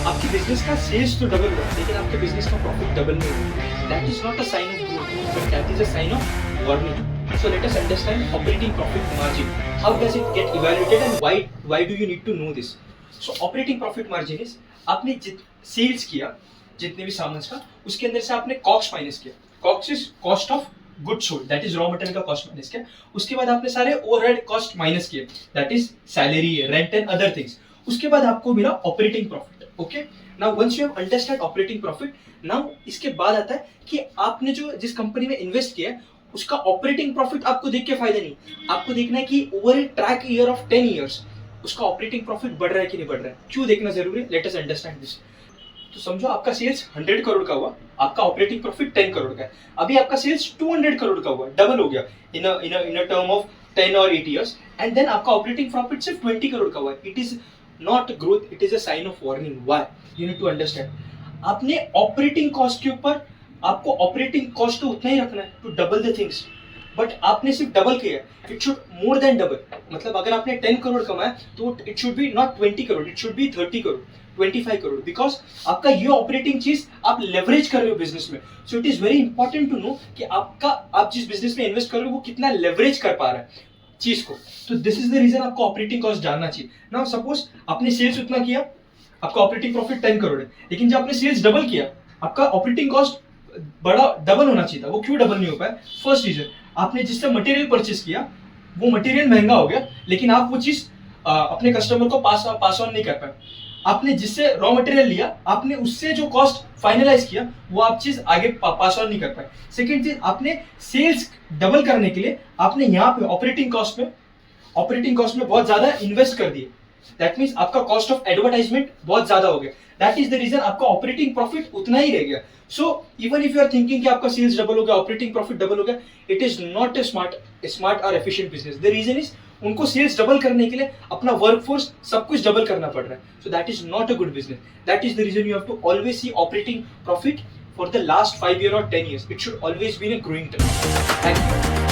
आपकी बिजनेस का सेल्स तो डबल हुआ लेकिन आपके बिजनेस का प्रॉफिट डबल नहीं हुआ, that is not a sign of growth but that is a sign of warning. So let us understand operating profit margin. How does it get evaluated and why do you need to know this? So operating profit margin is आपने जित sales किया जितने भी सामान का उसके अंदर से आपने कॉस्ट माइनस किया. Cost is cost of good sold, that is raw material का कॉस्ट माइनस किया. उसके बाद आपने सारे ओवरहेड कॉस्ट माइनस किए, that is salary, rent and other things. उसके बाद आपको मिला operating profit. Okay, now once you have understand operating profit, now इसके बाद आता है कि आपने जो जिस कंपनी में इन्वेस्ट किया है उसका ऑपरेटिंग प्रॉफिट आपको देख के फायदा नहीं. आपको देखना है कि over A track year of 10 years उसका ऑपरेटिंग प्रॉफिट बढ़ रहा है कि नहीं बढ़ रहा है. क्यों देखना जरूरी है? Let us understand this. तो समझो आपका सेल्स 100 करोड़ का हुआ, आपका ऑपरेटिंग प्रॉफिट 10 करोड़ का है. अभी आपका सेल्स 200 करोड़ का हुआ, डबल हो गया इन अ टर्म ऑफ 10 और 8 इयर्स. एंड देन आपका ऑपरेटिंग प्रॉफिट सिर्फ 20 करोड़ का हुआ है. It is not growth, it is a sign of warning. Why? You need to understand. आपने ऑपरेटिंग कॉस्ट के ऊपर आपको ऑपरेटिंग कॉस्ट तो उतना ही रखना है to double the things, but आपने सिर्फ डबल किया. It should more than double. मतलब अगर आपने 10 करोड़ कमाया तो it should be not 20 crore, it should be 30 crore, 25 crore. Because आपका ये ऑपरेटिंग चीज आप लेवरेज कर रहे हो बिजनेस में. So it is very important to know कि आप जिस बिजनेस में इन्वेस्ट कर रहे हो वो कितना लेवरेज कर पा रहा है चीज को. तो दिस इज द रीजन आपको ऑपरेटिंग कॉस्ट जानना चाहिए. नाउ सपोज आपने सेल्स उतना किया, आपका ऑपरेटिंग प्रॉफिट 10 करोड़ है, लेकिन जब आपने सेल्स डबल किया आपका ऑपरेटिंग कॉस्ट बड़ा डबल होना चाहिए था. वो क्यों डबल नहीं हो पाया? फर्स्ट रीजन, आपने जिससे मटेरियल परचेस किया वो मटेरियल महंगा हो गया लेकिन आप वो चीज अपने कस्टमर को पास ऑन नहीं कर पाए. आपने जिससे रॉ मटेरियल लिया आपने उससे जो कॉस्ट फाइनलाइज किया वो आप चीज आगे पास ऑन नहीं कर पाए. सेकंड चीज, आपने सेल्स डबल करने के लिए आपने यहाँ पे ऑपरेटिंग कॉस्ट में बहुत ज्यादा इन्वेस्ट कर दिए. दैट मीन्स आपका कॉस्ट ऑफ एडवर्टाइजमेंट बहुत ज्यादा हो गया. दैट इज द रीजन आपका ऑपरेटिंग प्रॉफिट उतना ही रह गया. So even if you are thinking कि आपका सेल्स डबल हो गया, ऑपरेटिंग प्रॉफिट डबल हो गया, it is not a smart और efficient business. The reason is उनको सेल्स डबल करने के लिए अपना वर्कफोर्स सब कुछ डबल करना पड़ रहा है. So that is not a good business. That is the reason you have to always see operating profit for the last 5 years or 10 years. It should always be in a growing trend. Thank you.